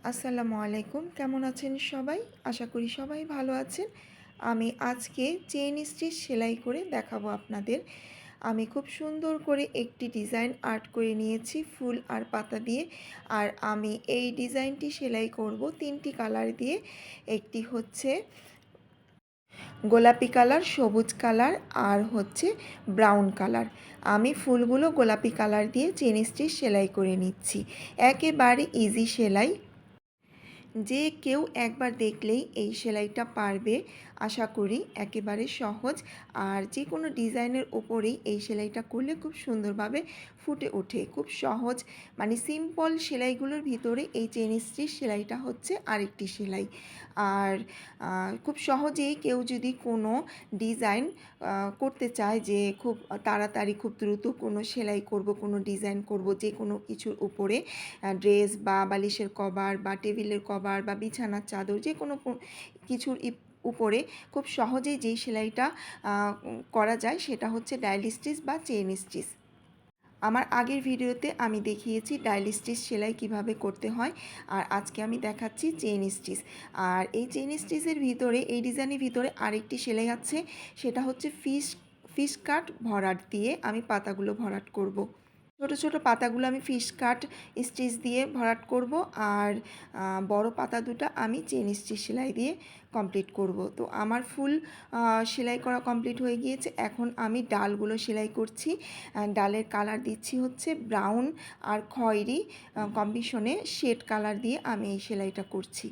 আসসালামু আলাইকুম। কেমন আছেন সবাই? আশা করি সবাই ভালো আছেন। আমি আজকে চেইন স্টিচ সেলাই করে দেখাবো আপনাদের। আমি খুব সুন্দর করে একটি ডিজাইন আর্ট করে নিয়েছি ফুল আর পাতা দিয়ে। আর আমি এই ডিজাইনটি সেলাই করব 3টি কালার দিয়ে। একটি হচ্ছে গোলাপি কালার, সবুজ কালার আর হচ্ছে ব্রাউন কালার। আমি ফুলগুলো গোলাপি কালার দিয়ে চেইন স্টিচ সেলাই করে নিচ্ছি। একেবারে ইজি সেলাই। যে কেউ একবার দেখলেই এই সেলাইটা পারবে আশা করি। একেবারে সহজ আর যে কোনো ডিজাইনের ওপরেই এই সেলাইটা করলে খুব সুন্দরভাবে ফুটে ওঠে। খুব সহজ, মানে সিম্পল সেলাইগুলোর ভিতরে এই চেইন স্টিচ সেলাইটা হচ্ছে আরেকটি সেলাই। আর খুব সহজেই কেউ যদি কোনো ডিজাইন করতে চায়, যে খুব তাড়াতাড়ি খুব দ্রুত কোনো সেলাই করব, কোনো ডিজাইন করব যে কোনো কিছুর উপরে, ড্রেস বা বালিশের কভার বা টেবিলের কভার বা বিছানার চাদর, যে কোনো কিছুর উপরে খুব সহজেই যেই সেলাইটা করা যায় সেটা হচ্ছে ডায়াল স্টিচ বা চেইন স্টিচ। আমার আগের ভিডিওতে আমি দেখিয়েছি ডায়াল স্টিচ সেলাই কিভাবে করতে হয়, আর আজকে আমি দেখাচ্ছি চেইন স্টিচ। আর এই চেইন স্টিচের ভিতরে, এই ডিজাইনের ভিতরে আরেকটি সেলাই আছে, সেটা হচ্ছে ফিশ কাট ভরাট দিয়ে আমি পাতাগুলো ভরাট করব। ছোট ছোট পাতাগুলো আমি ফিশ কাট স্টিচ দিয়ে ভরাট করব, আর বড় পাতা দুটো আমি চেইন স্টিচ সেলাই দিয়ে কমপ্লিট করব। তো আমার ফুল সেলাই করা কমপ্লিট হয়ে গিয়েছে। এখন আমি ডালগুলো সেলাই করছি। ডালের কালার দিচ্ছি হচ্ছে ব্রাউন আর খয়েরি কম্বিনেশনে শেড কালার দিয়ে আমি এই সেলাইটা করছি।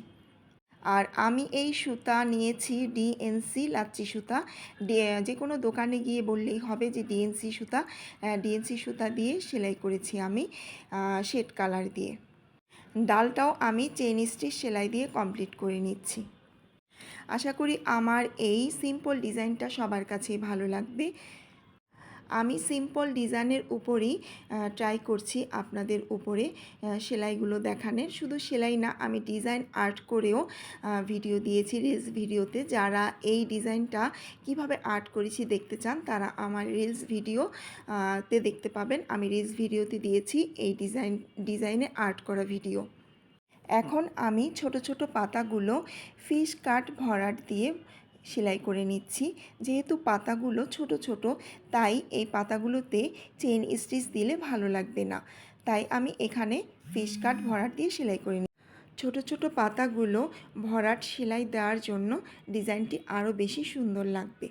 আর আমি এই সুতা নিয়েছি ডিএনসি লাচ্ছি সুতা। যে কোনো দোকানে গিয়ে বললেই হবে যে ডিএনসি সুতা। ডিএনসি সুতা দিয়ে সেলাই করেছি আমি শেড কালার দিয়ে। ডালটাও আমি চেইন স্টিচ সেলাই দিয়ে কমপ্লিট করে নিচ্ছি। আশা করি আমার এই সিম্পল ডিজাইনটা সবার কাছেই ভালো লাগবে। আমি সিম্পল ডিজাইনের উপরেই ট্রাই করছি আপনাদের উপরে সেলাইগুলো দেখানোর। শুধু সেলাই না, আমি ডিজাইন আর্ট করেও ভিডিও দিয়েছি রিলস ভিডিওতে। যারা এই ডিজাইনটা কিভাবে আর্ট করেছি দেখতে চান তারা আমার রিলস ভিডিওতে দেখতে পাবেন। আমি রিলস ভিডিওতে দিয়েছি এই ডিজাইনে আর্ট করা ভিডিও। এখন আমি ছোট ছোট পাতাগুলো ফিশ কাট ভরাট দিয়ে সেলাই করে নিচ্ছি। যেহেতু পাতাগুলো ছোট ছোট, তাই এই পাতাগুলোতে চেইন স্টিচ দিলে ভালো লাগবে না, তাই আমি এখানে ফিশ কাট ভরাট দিয়ে সেলাই করে নিচ্ছি। ছোট ছোট পাতাগুলো ভরাট সেলাই দেওয়ার জন্য ডিজাইনটি আরও বেশি সুন্দর লাগবে।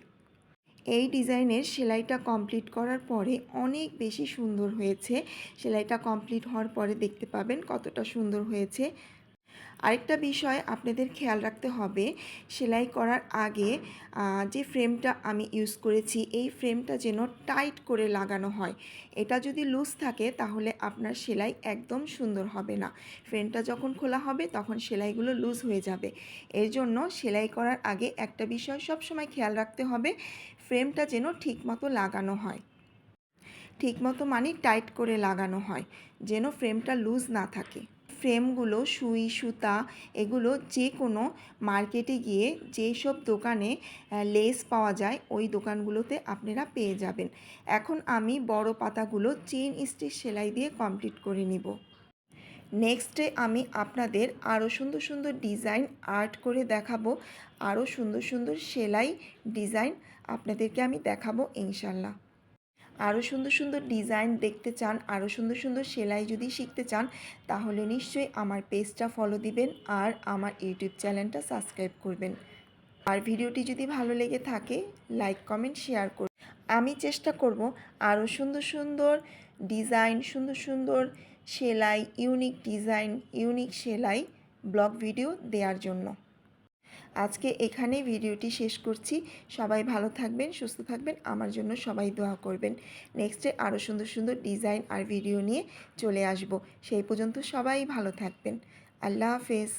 এই ডিজাইনের সেলাইটা কমপ্লিট করার পরে অনেক বেশি সুন্দর হয়েছে। সেলাইটা কমপ্লিট হওয়ার পরে দেখতে পাবেন কতটা সুন্দর হয়েছে। আরেকটা বিষয় আপনাদের খেয়াল রাখতে হবে, সেলাই করার আগে যে ফ্রেমটা আমি ইউজ করেছি এই ফ্রেমটা যেন টাইট করে লাগানো হয়। এটা যদি লুজ থাকে তাহলে আপনার সেলাই একদম সুন্দর হবে না। ফ্রেমটা যখন খোলা হবে তখন সেলাইগুলো লুজ হয়ে যাবে। এর জন্য সেলাই করার আগে একটা বিষয় সবসময় খেয়াল রাখতে হবে, ফ্রেমটা যেন ঠিকমতো লাগানো হয়। ঠিকমতো মানে টাইট করে লাগানো হয়, যেন ফ্রেমটা লুজ না থাকে। ফ্রেমগুলো সুই সুতা এগুলো যে কোনো মার্কেটে গিয়ে যেসব দোকানে লেস পাওয়া যায় ওই দোকানগুলোতে আপনারা পেয়ে যাবেন। এখন আমি বড় পাতাগুলো চেইন স্টিচ সেলাই দিয়ে কমপ্লিট করে নিব। নেক্সটে আমি আপনাদের আরও সুন্দর সুন্দর ডিজাইন আর্ট করে দেখাবো। আরও সুন্দর সুন্দর সেলাই ডিজাইন আপনাদেরকে আমি দেখাবো ইনশাল্লাহ। আরও সুন্দর সুন্দর ডিজাইন দেখতে চান, আরও সুন্দর সুন্দর সেলাই যদি শিখতে চান, তাহলে নিশ্চয়ই আমার পেজটা ফলো দিবেন আর আমার ইউটিউব চ্যানেলটা সাবস্ক্রাইব করবেন। আর ভিডিওটি যদি ভালো লেগে থাকে লাইক কমেন্ট শেয়ার করুন। আমি চেষ্টা করব আরও সুন্দর সুন্দর ডিজাইন, সুন্দর সুন্দর সেলাই, ইউনিক ডিজাইন, ইউনিক সেলাই ব্লগ ভিডিও দেওয়ার জন্য। আজকে এখানেই ভিডিওটি শেষ করছি। সবাই ভালো থাকবেন, সুস্থ থাকবেন, আমার জন্য সবাই দোয়া করবেন। নেক্সটে আরও সুন্দর সুন্দর ডিজাইন আর ভিডিও নিয়ে চলে আসব। সেই পর্যন্ত সবাই ভালো থাকবেন। আল্লাহ হাফেজ।